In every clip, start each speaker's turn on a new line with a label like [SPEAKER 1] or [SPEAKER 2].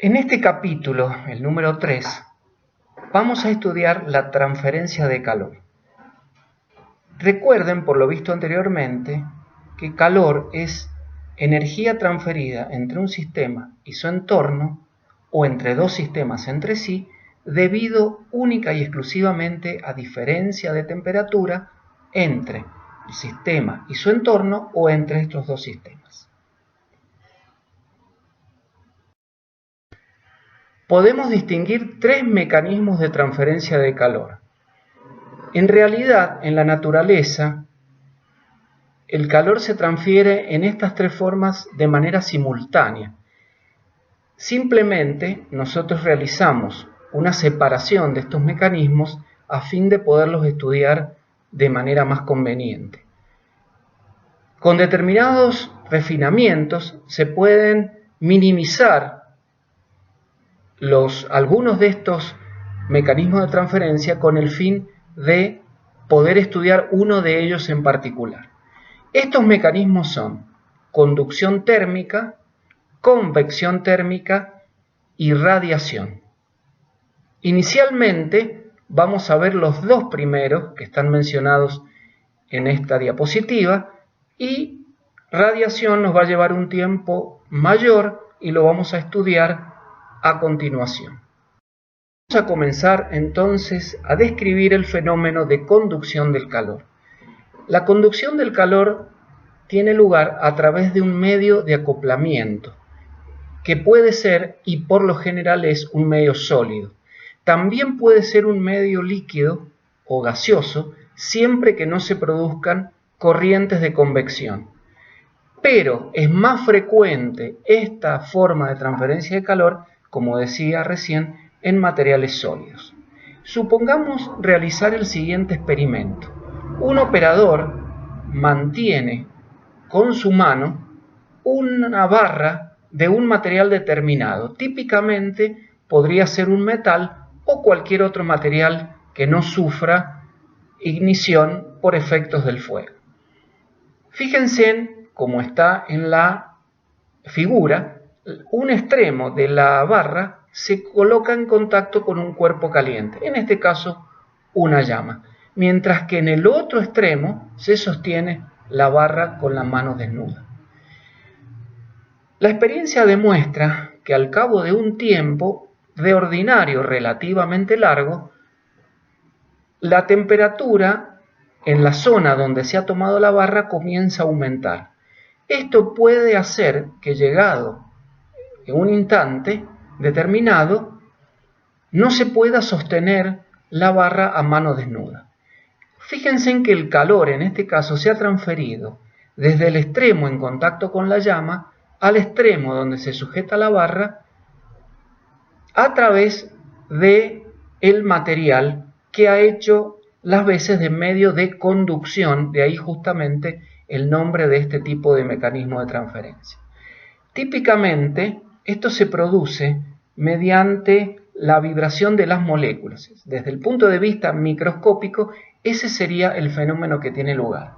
[SPEAKER 1] En este capítulo, el número 3, vamos a estudiar la transferencia de calor. Recuerden, por lo visto anteriormente, que calor es energía transferida entre un sistema y su entorno, o entre dos sistemas entre sí, debido única y exclusivamente a diferencia de temperatura entre el sistema y su entorno o entre estos dos sistemas. Podemos distinguir tres mecanismos de transferencia de calor. En realidad, en la naturaleza, el calor se transfiere en estas tres formas de manera simultánea. Simplemente nosotros realizamos una separación de estos mecanismos a fin de poderlos estudiar de manera más conveniente. Con determinados refinamientos se pueden minimizar algunos de estos mecanismos de transferencia con el fin de poder estudiar uno de ellos en particular. Estos mecanismos son conducción térmica, convección térmica y radiación. Inicialmente vamos a ver los dos primeros que están mencionados en esta diapositiva, y radiación nos va a llevar un tiempo mayor y lo vamos a estudiar a continuación. Vamos a comenzar entonces a describir el fenómeno de conducción del calor. La conducción del calor tiene lugar a través de un medio de acoplamiento, que puede ser y por lo general es un medio sólido. También puede ser un medio líquido o gaseoso, siempre que no se produzcan corrientes de convección. Pero es más frecuente esta forma de transferencia de calor, como decía recién, en materiales sólidos. Supongamos realizar el siguiente experimento. Un operador mantiene con su mano una barra de un material determinado. Típicamente podría ser un metal o cualquier otro material que no sufra ignición por efectos del fuego. Fíjense en cómo está en la figura, un extremo de la barra se coloca en contacto con un cuerpo caliente, en este caso una llama, mientras que en el otro extremo se sostiene la barra con la mano desnuda. La experiencia demuestra que al cabo de un tiempo de ordinario relativamente largo, la temperatura en la zona donde se ha tomado la barra comienza a aumentar. Esto puede hacer que, llegado en un instante determinado, no se pueda sostener la barra a mano desnuda. Fíjense en que el calor en este caso se ha transferido desde el extremo en contacto con la llama al extremo donde se sujeta la barra a través de el material que ha hecho las veces de medio de conducción, de ahí justamente el nombre de este tipo de mecanismo de transferencia. Típicamente esto se produce mediante la vibración de las moléculas. Desde el punto de vista microscópico, ese sería el fenómeno que tiene lugar.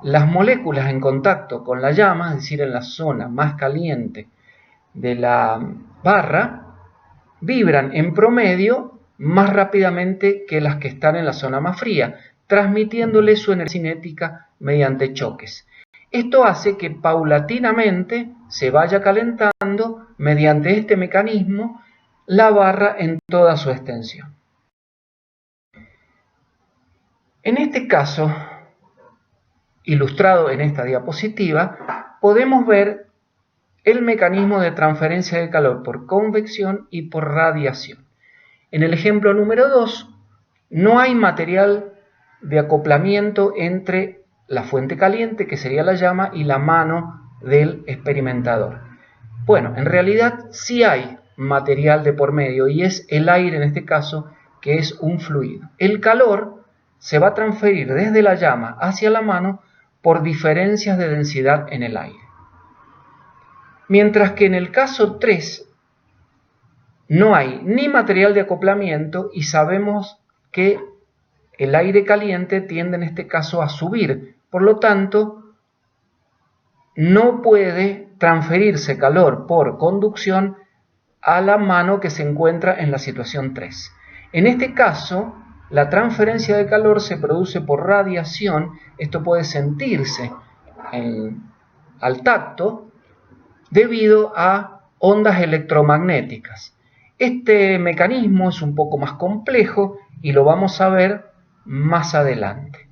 [SPEAKER 1] Las moléculas en contacto con la llama, es decir, en la zona más caliente de la barra, vibran en promedio más rápidamente que las que están en la zona más fría, transmitiéndole su energía cinética mediante choques. Esto hace que paulatinamente se vaya calentando mediante este mecanismo la barra en toda su extensión. En este caso, ilustrado en esta diapositiva, podemos ver el mecanismo de transferencia de calor por convección y por radiación. En el ejemplo número 2, no hay material de acoplamiento entre la fuente caliente, que sería la llama, y la mano del experimentador. Bueno, en realidad sí hay material de por medio, y es el aire en este caso, que es un fluido. El calor se va a transferir desde la llama hacia la mano por diferencias de densidad en el aire. Mientras que en el caso 3 no hay ni material de acoplamiento y sabemos que el aire caliente tiende en este caso a subir, por lo tanto no puede transferirse calor por conducción a la mano que se encuentra en la situación 3. En este caso, la transferencia de calor se produce por radiación. Esto puede sentirse al tacto debido a ondas electromagnéticas. Este mecanismo es un poco más complejo y lo vamos a ver más adelante.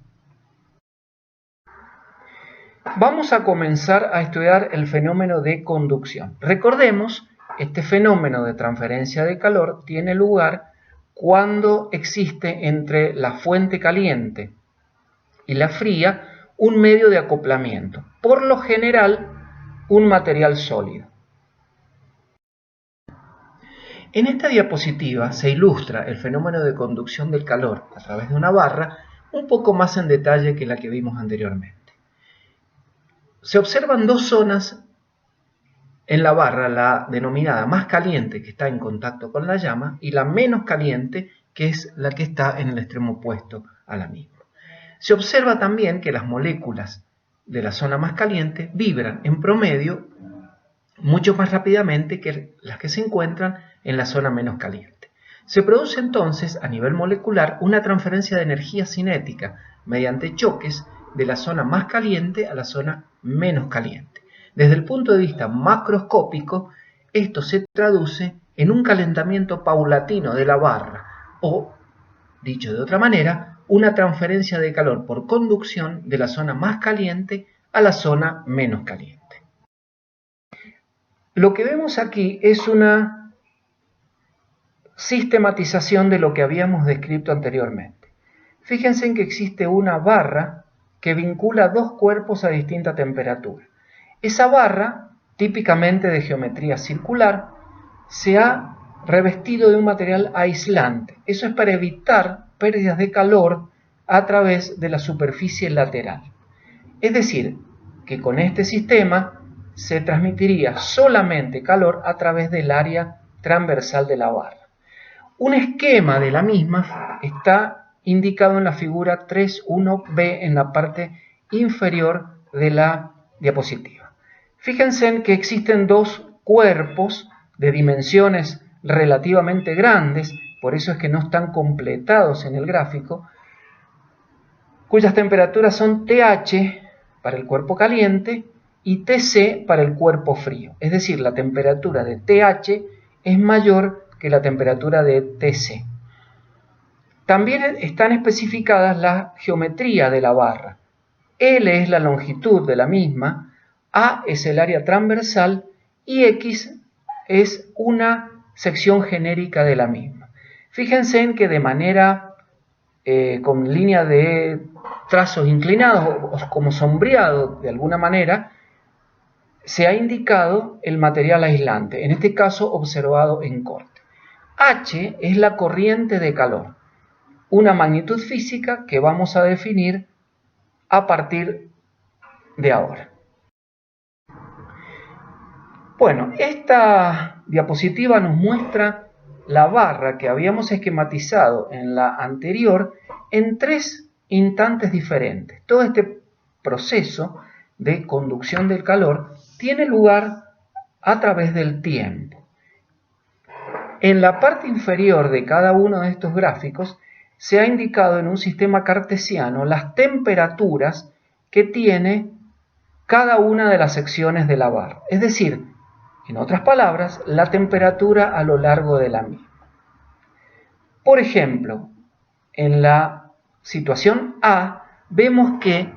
[SPEAKER 1] Vamos a comenzar a estudiar el fenómeno de conducción. Recordemos, este fenómeno de transferencia de calor tiene lugar cuando existe entre la fuente caliente y la fría un medio de acoplamiento, por lo general un material sólido. En esta diapositiva se ilustra el fenómeno de conducción del calor a través de una barra un poco más en detalle que la que vimos anteriormente. Se observan dos zonas en la barra, la denominada más caliente, que está en contacto con la llama, y la menos caliente, que es la que está en el extremo opuesto a la misma. Se observa también que las moléculas de la zona más caliente vibran en promedio mucho más rápidamente que las que se encuentran en la zona menos caliente. Se produce entonces a nivel molecular una transferencia de energía cinética mediante choques de la zona más caliente a la zona menos caliente. Desde el punto de vista macroscópico, esto se traduce en un calentamiento paulatino de la barra o, dicho de otra manera, una transferencia de calor por conducción de la zona más caliente a la zona menos caliente. Lo que vemos aquí es una sistematización de lo que habíamos descrito anteriormente. Fíjense en que existe una barra que vincula dos cuerpos a distinta temperatura. Esa barra, típicamente de geometría circular, se ha revestido de un material aislante. Eso es para evitar pérdidas de calor a través de la superficie lateral. Es decir, que con este sistema se transmitiría solamente calor a través del área transversal de la barra. Un esquema de la misma está indicado en la figura 3.1b en la parte inferior de la diapositiva. Fíjense en que existen dos cuerpos de dimensiones relativamente grandes, por eso es que no están completados en el gráfico, cuyas temperaturas son TH para el cuerpo caliente y TC para el cuerpo frío. Es decir, la temperatura de TH es mayor que la temperatura de TC. También están especificadas la geometría de la barra. L es la longitud de la misma, A es el área transversal y X es una sección genérica de la misma. Fíjense en que de manera con línea de trazos inclinados o como sombreado de alguna manera, se ha indicado el material aislante, en este caso observado en corte. H es la corriente de calor, una magnitud física que vamos a definir a partir de ahora. Bueno, esta diapositiva nos muestra la barra que habíamos esquematizado en la anterior en tres instantes diferentes. Todo este proceso de conducción del calor tiene lugar a través del tiempo. En la parte inferior de cada uno de estos gráficos se ha indicado en un sistema cartesiano las temperaturas que tiene cada una de las secciones de la barra. Es decir, en otras palabras, la temperatura a lo largo de la misma. Por ejemplo, en la situación A vemos que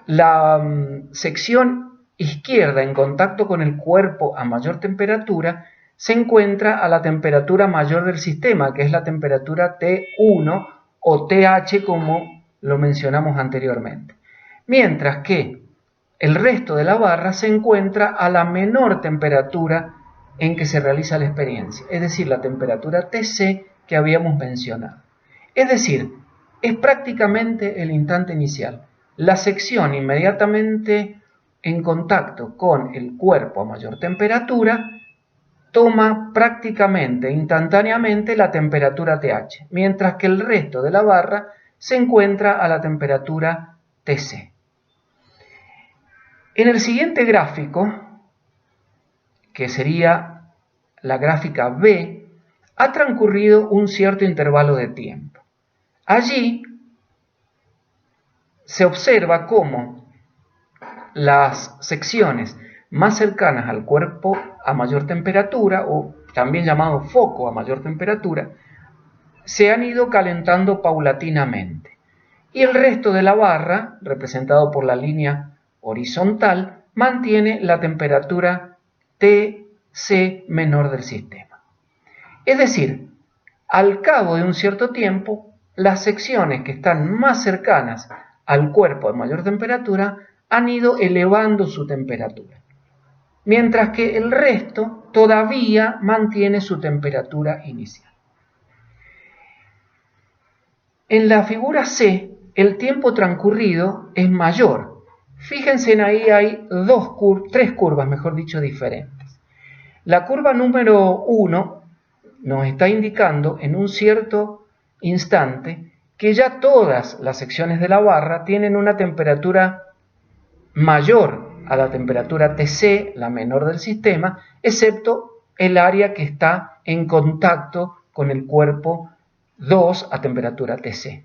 [SPEAKER 1] la sección izquierda en contacto con el cuerpo a mayor temperatura se encuentra a la temperatura mayor del sistema, que es la temperatura T1 o TH como lo mencionamos anteriormente. Mientras que el resto de la barra se encuentra a la menor temperatura en que se realiza la experiencia, es decir, la temperatura TC que habíamos mencionado. Es decir, es prácticamente el instante inicial. La sección inmediatamente en contacto con el cuerpo a mayor temperatura toma prácticamente instantáneamente la temperatura TH, mientras que el resto de la barra se encuentra a la temperatura TC. En el siguiente gráfico que sería la gráfica B, ha transcurrido un cierto intervalo de tiempo. Allí se observa cómo las secciones más cercanas al cuerpo a mayor temperatura, o también llamado foco a mayor temperatura, se han ido calentando paulatinamente. Y el resto de la barra, representado por la línea horizontal, mantiene la temperatura Tc menor del sistema. Es decir, al cabo de un cierto tiempo, las secciones que están más cercanas al cuerpo de mayor temperatura han ido elevando su temperatura, mientras que el resto todavía mantiene su temperatura inicial. En la figura C, el tiempo transcurrido es mayor. Fíjense, ahí hay tres curvas, mejor dicho, diferentes. La curva número 1 nos está indicando en un cierto instante que ya todas las secciones de la barra tienen una temperatura mayor a la temperatura Tc, la menor del sistema, excepto el área que está en contacto con el cuerpo 2 a temperatura Tc.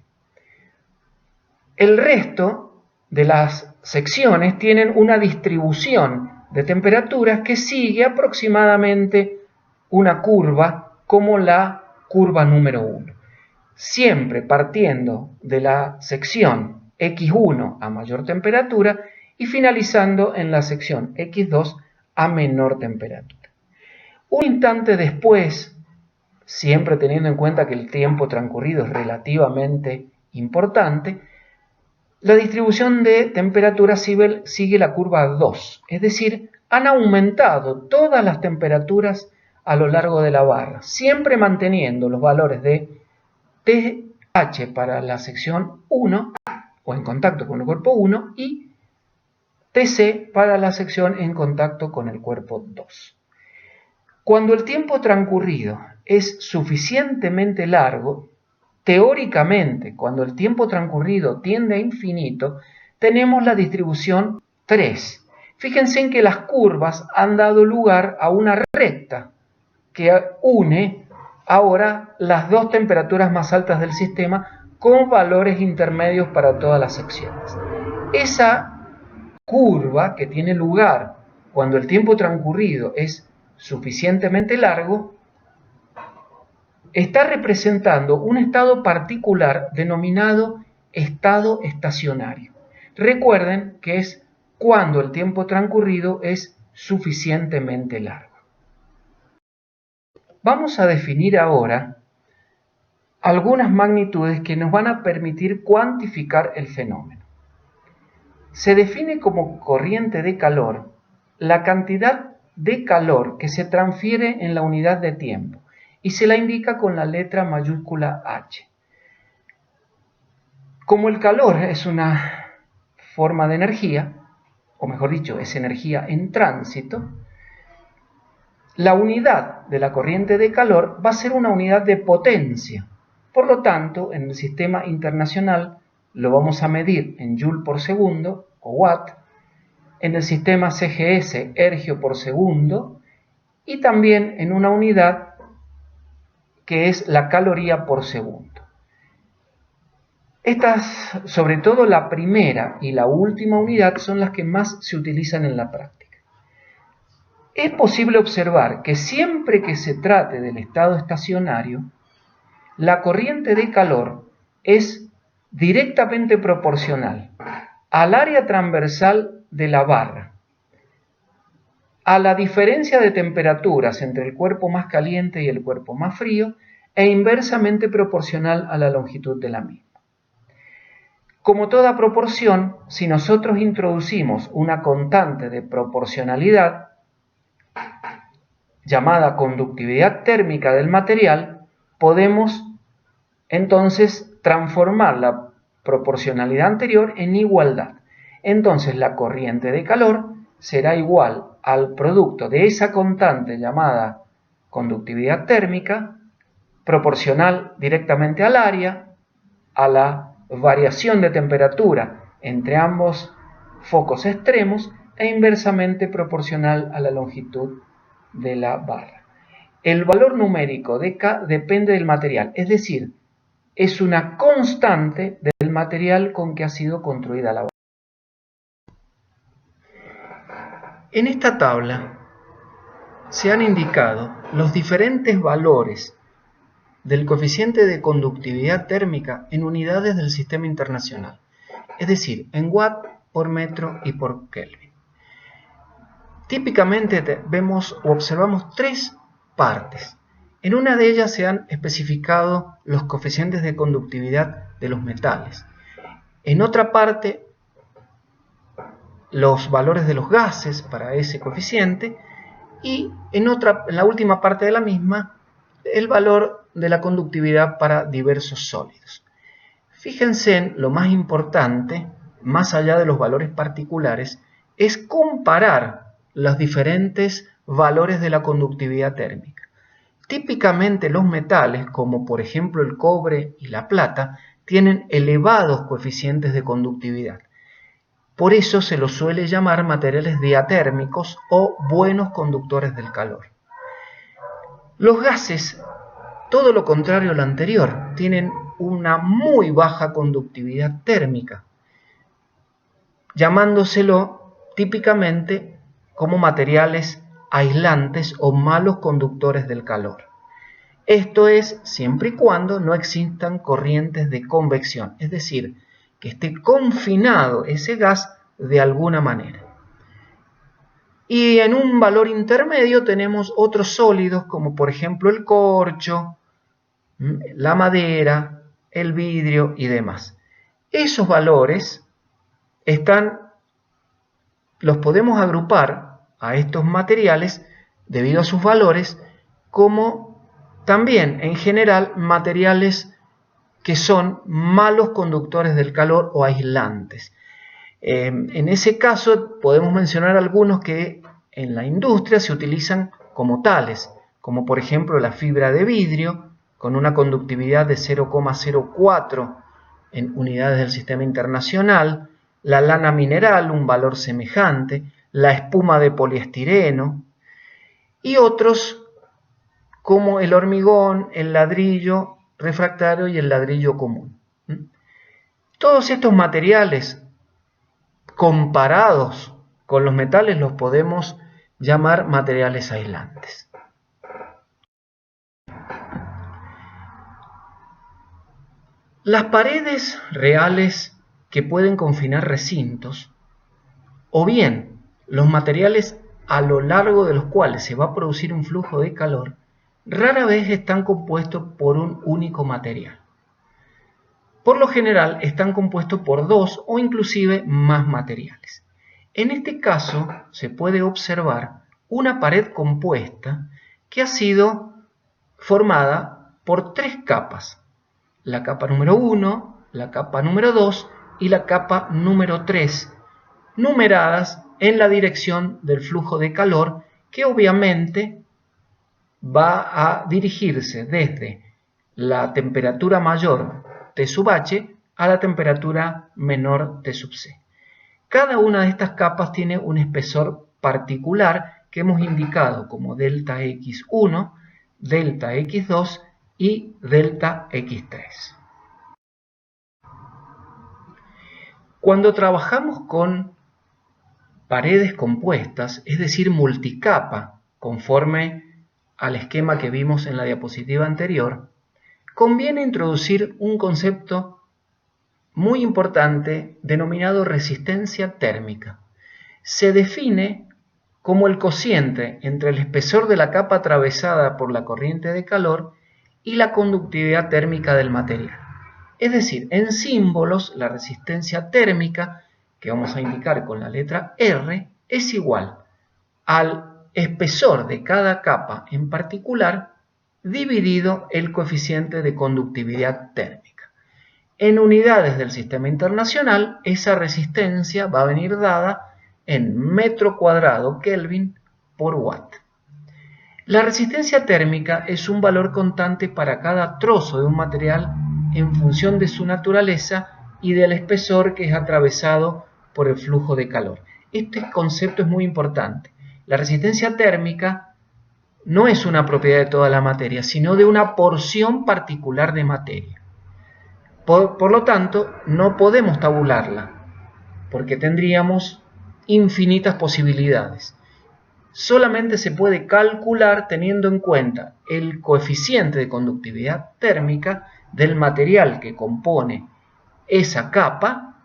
[SPEAKER 1] El resto de las secciones tienen una distribución de temperaturas que sigue aproximadamente una curva como la curva número 1, siempre partiendo de la sección X1 a mayor temperatura y finalizando en la sección X2 a menor temperatura. Un instante después, siempre teniendo en cuenta que el tiempo transcurrido es relativamente importante, la distribución de temperatura sigue la curva 2, es decir, han aumentado todas las temperaturas a lo largo de la barra, siempre manteniendo los valores de TH para la sección 1 o en contacto con el cuerpo 1 y Tc para la sección en contacto con el cuerpo 2. Cuando el tiempo transcurrido es suficientemente largo, teóricamente, cuando el tiempo transcurrido tiende a infinito, tenemos la distribución 3. Fíjense en que las curvas han dado lugar a una recta que une ahora las dos temperaturas más altas del sistema con valores intermedios para todas las secciones. Esa curva que tiene lugar cuando el tiempo transcurrido es suficientemente largo está representando un estado particular denominado estado estacionario. Recuerden que es cuando el tiempo transcurrido es suficientemente largo. Vamos a definir ahora algunas magnitudes que nos van a permitir cuantificar el fenómeno. Se define como corriente de calor la cantidad de calor que se transfiere en la unidad de tiempo y se la indica con la letra mayúscula H. Como el calor es una forma de energía, o mejor dicho, es energía en tránsito, la unidad de la corriente de calor va a ser una unidad de potencia. Por lo tanto, en el sistema internacional lo vamos a medir en joule por segundo o watt, en el sistema CGS ergio por segundo y también en una unidad que es la caloría por segundo. Estas, sobre todo la primera y la última unidad, son las que más se utilizan en la práctica. Es posible observar que siempre que se trate del estado estacionario, la corriente de calor es directamente proporcional al área transversal de la barra, a la diferencia de temperaturas entre el cuerpo más caliente y el cuerpo más frío, e inversamente proporcional a la longitud de la misma. Como toda proporción, si nosotros introducimos una constante de proporcionalidad, llamada conductividad térmica del material, podemos entonces transformar la proporcionalidad anterior en igualdad. Entonces la corriente de calor será igual al producto de esa constante llamada conductividad térmica, proporcional directamente al área, a la variación de temperatura entre ambos focos extremos e inversamente proporcional a la longitud de la barra. El valor numérico de K depende del material, es decir, es una constante del material con que ha sido construida la barra. En esta tabla se han indicado los diferentes valores del coeficiente de conductividad térmica en unidades del sistema internacional, es decir, en watt por metro y por Kelvin. Típicamente vemos o observamos tres partes. En una de ellas se han especificado los coeficientes de conductividad de los metales. En otra parte, los valores de los gases para ese coeficiente. Y en la última parte de la misma, el valor de la conductividad para diversos sólidos. Fíjense en lo más importante, más allá de los valores particulares, es comparar los diferentes valores de la conductividad térmica. Típicamente los metales, como por ejemplo el cobre y la plata, tienen elevados coeficientes de conductividad. Por eso se los suele llamar materiales diatérmicos o buenos conductores del calor. Los gases, todo lo contrario a lo anterior, tienen una muy baja conductividad térmica, llamándoselo típicamente como materiales aislantes o malos conductores del calor. Esto es siempre y cuando no existan corrientes de convección, es decir, que esté confinado ese gas de alguna manera. Y en un valor intermedio tenemos otros sólidos como por ejemplo el corcho, la madera, el vidrio y demás. Esos valores los podemos agrupar a estos materiales debido a sus valores como también en general materiales que son malos conductores del calor o aislantes. En ese caso podemos mencionar algunos que en la industria se utilizan como tales, como por ejemplo la fibra de vidrio con una conductividad de 0,04 en unidades del sistema internacional, la lana mineral, un valor semejante, la espuma de poliestireno y otros como el hormigón, el ladrillo refractario y el ladrillo común. Todos estos materiales comparados con los metales los podemos llamar materiales aislantes. Las paredes reales que pueden confinar recintos, o bien los materiales a lo largo de los cuales se va a producir un flujo de calor, rara vez están compuestos por un único material. Por lo general están compuestos por dos o inclusive más materiales. En este caso se puede observar una pared compuesta que ha sido formada por tres capas. La capa número 1, la capa número 2 y la capa número 3, numeradas en la dirección del flujo de calor que obviamente va a dirigirse desde la temperatura mayor T sub H a la temperatura menor T sub C. Cada una de estas capas tiene un espesor particular que hemos indicado como delta X1, delta X2 y delta X3. Cuando trabajamos con paredes compuestas, es decir, multicapa, conforme al esquema que vimos en la diapositiva anterior, conviene introducir un concepto muy importante denominado resistencia térmica. Se define como el cociente entre el espesor de la capa atravesada por la corriente de calor y la conductividad térmica del material. Es decir, en símbolos, la resistencia térmica, que vamos a indicar con la letra R, es igual al espesor de cada capa en particular dividido el coeficiente de conductividad térmica. En unidades del sistema internacional, esa resistencia va a venir dada en metro cuadrado Kelvin por watt. La resistencia térmica es un valor constante para cada trozo de un material en función de su naturaleza y del espesor que es atravesado por el flujo de calor. Este concepto es muy importante. La resistencia térmica no es una propiedad de toda la materia, sino de una porción particular de materia. Por lo tanto, no podemos tabularla, porque tendríamos infinitas posibilidades. Solamente se puede calcular teniendo en cuenta el coeficiente de conductividad térmica del material que compone esa capa,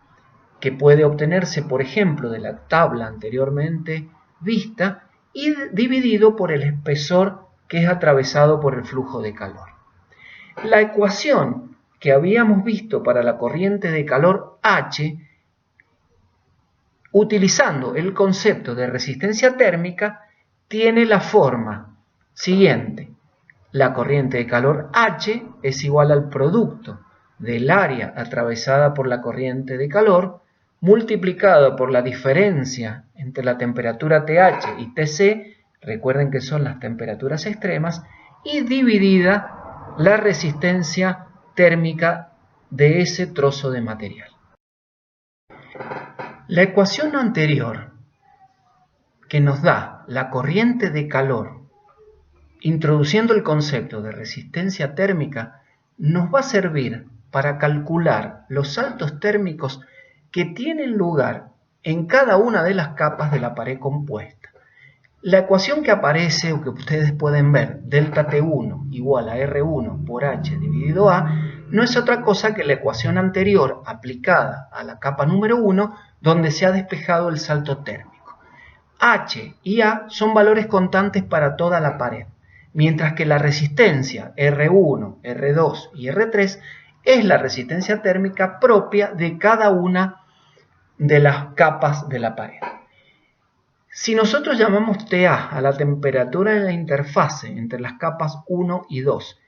[SPEAKER 1] que puede obtenerse, por ejemplo, de la tabla anteriormente vista, y dividido por el espesor que es atravesado por el flujo de calor. La ecuación que habíamos visto para la corriente de calor H, utilizando el concepto de resistencia térmica, tiene la forma siguiente. La corriente de calor H es igual al producto del área atravesada por la corriente de calor multiplicado por la diferencia entre la temperatura TH y TC, recuerden que son las temperaturas extremas, y dividida la resistencia térmica de ese trozo de material. La ecuación anterior, que nos da la corriente de calor, introduciendo el concepto de resistencia térmica, nos va a servir para calcular los saltos térmicos que tienen lugar en cada una de las capas de la pared compuesta. La ecuación que aparece o que ustedes pueden ver, delta T1 igual a R1 por H dividido A, no es otra cosa que la ecuación anterior aplicada a la capa número 1, donde se ha despejado el salto térmico. H y A son valores constantes para toda la pared, mientras que la resistencia R1, R2 y R3 es la resistencia térmica propia de cada una de las capas de la pared. Si nosotros llamamos TA a la temperatura en la interfase entre las capas 1 y 2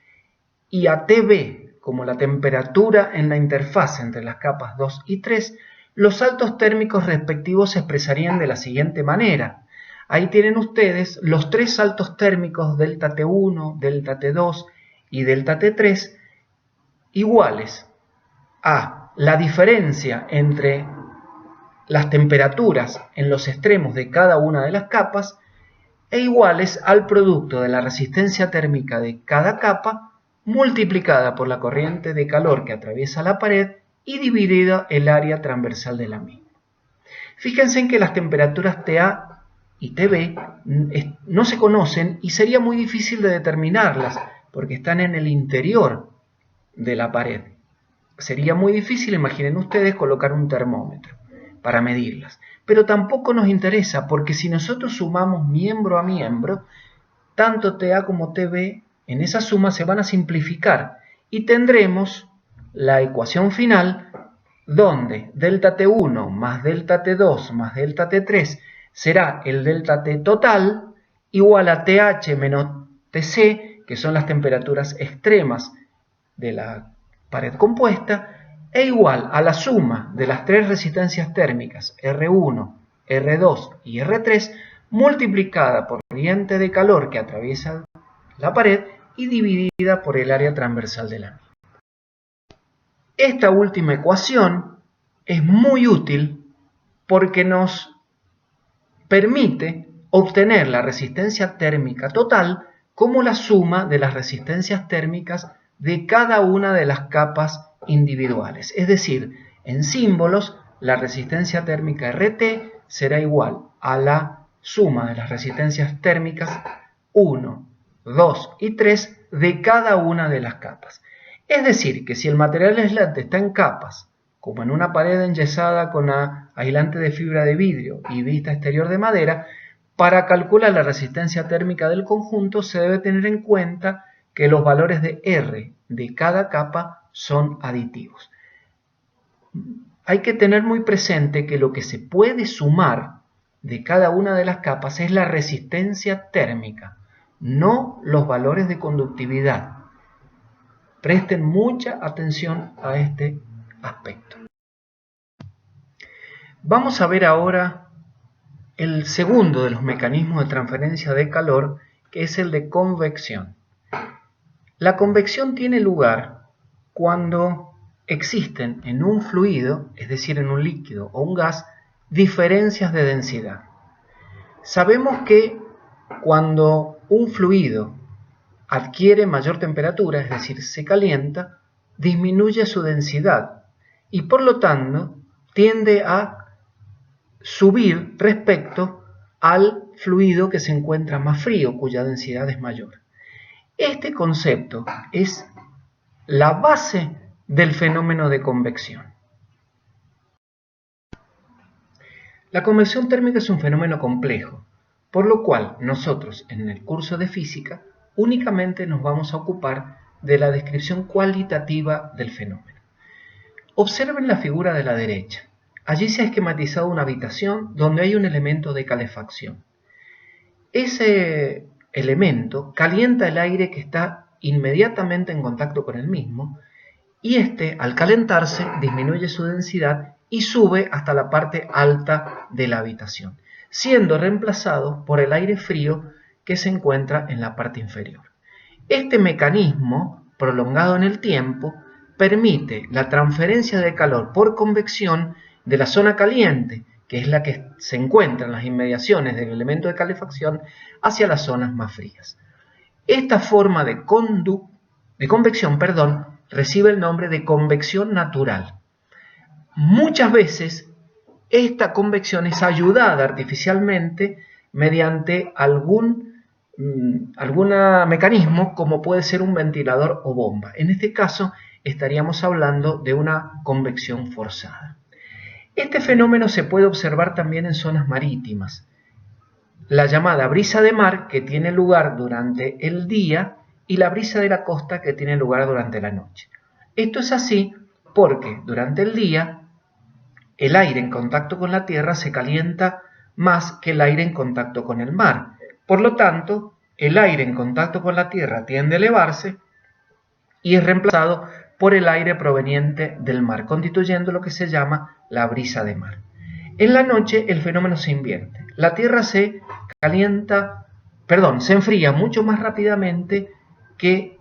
[SPEAKER 1] y a TB como la temperatura en la interfase entre las capas 2 y 3, los saltos térmicos respectivos se expresarían de la siguiente manera. Ahí tienen ustedes los tres saltos térmicos delta T1, delta T2 y delta T3 iguales a la diferencia entre las temperaturas en los extremos de cada una de las capas e iguales al producto de la resistencia térmica de cada capa multiplicada por la corriente de calor que atraviesa la pared y dividida el área transversal de la misma. Fíjense en que las temperaturas TA y TB no se conocen y sería muy difícil de determinarlas porque están en el interior de la pared. Sería muy difícil, imaginen ustedes, colocar un termómetro para medirlas. Pero tampoco nos interesa porque si nosotros sumamos miembro a miembro, tanto TA como TB en esa suma se van a simplificar y tendremos la ecuación final donde delta T1 más delta T2 más delta T3 será el delta T total igual a TH menos TC, que son las temperaturas extremas de la pared compuesta, e igual a la suma de las tres resistencias térmicas R1, R2 y R3 multiplicada por la corriente de calor que atraviesa la pared y dividida por el área transversal de la misma. Esta última ecuación es muy útil porque nos permite obtener la resistencia térmica total como la suma de las resistencias térmicas de cada una de las capas individuales. Es decir, en símbolos, la resistencia térmica RT será igual a la suma de las resistencias térmicas 1, 2 y 3 de cada una de las capas. Es decir, que si el material aislante está en capas, como en una pared enyesada con aislante de fibra de vidrio y vista exterior de madera, para calcular la resistencia térmica del conjunto se debe tener en cuenta que los valores de R de cada capa son aditivos. Hay que tener muy presente que lo que se puede sumar de cada una de las capas es la resistencia térmica, no los valores de conductividad. Presten mucha atención a este aspecto. Vamos a ver ahora el segundo de los mecanismos de transferencia de calor, que es el de convección. La convección tiene lugar cuando existen en un fluido, es decir, en un líquido o un gas, diferencias de densidad. Sabemos que cuando un fluido adquiere mayor temperatura, es decir, se calienta, disminuye su densidad y por lo tanto tiende a subir respecto al fluido que se encuentra más frío, cuya densidad es mayor. Este concepto es la base del fenómeno de convección. La convección térmica es un fenómeno complejo, por lo cual nosotros en el curso de física únicamente nos vamos a ocupar de la descripción cualitativa del fenómeno. Observen la figura de la derecha. Allí se ha esquematizado una habitación donde hay un elemento de calefacción. Ese elemento calienta el aire que está inmediatamente en contacto con el mismo y este, al calentarse, disminuye su densidad y sube hasta la parte alta de la habitación, siendo reemplazado por el aire frío que se encuentra en la parte inferior. Este mecanismo, prolongado en el tiempo, permite la transferencia de calor por convección de la zona caliente, que es la que se encuentra en las inmediaciones del elemento de calefacción, hacia las zonas más frías. Esta forma de convección recibe el nombre de convección natural. Muchas veces esta convección es ayudada artificialmente mediante algún mecanismo como puede ser un ventilador o bomba. En este caso estaríamos hablando de una convección forzada. Este fenómeno se puede observar también en zonas marítimas. La llamada brisa de mar, que tiene lugar durante el día, y la brisa de la costa, que tiene lugar durante la noche. Esto es así porque durante el día el aire en contacto con la tierra se calienta más que el aire en contacto con el mar. Por lo tanto, el aire en contacto con la tierra tiende a elevarse y es reemplazado por el aire proveniente del mar, constituyendo lo que se llama la brisa de mar. En la noche el fenómeno se invierte. La tierra se enfría mucho más rápidamente que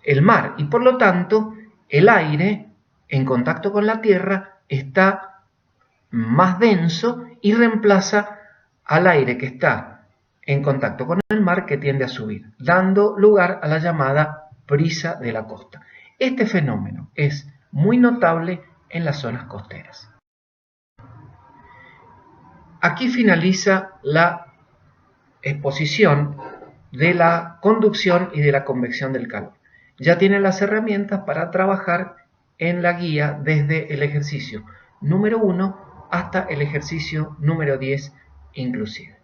[SPEAKER 1] el mar y por lo tanto el aire en contacto con la tierra está más denso y reemplaza al aire que está en contacto con el mar, que tiende a subir, dando lugar a la llamada brisa de la costa. Este fenómeno es muy notable en las zonas costeras. Aquí finaliza la exposición de la conducción y de la convección del calor. Ya tienen las herramientas para trabajar en la guía desde el ejercicio número 1 hasta el ejercicio número 10 inclusive.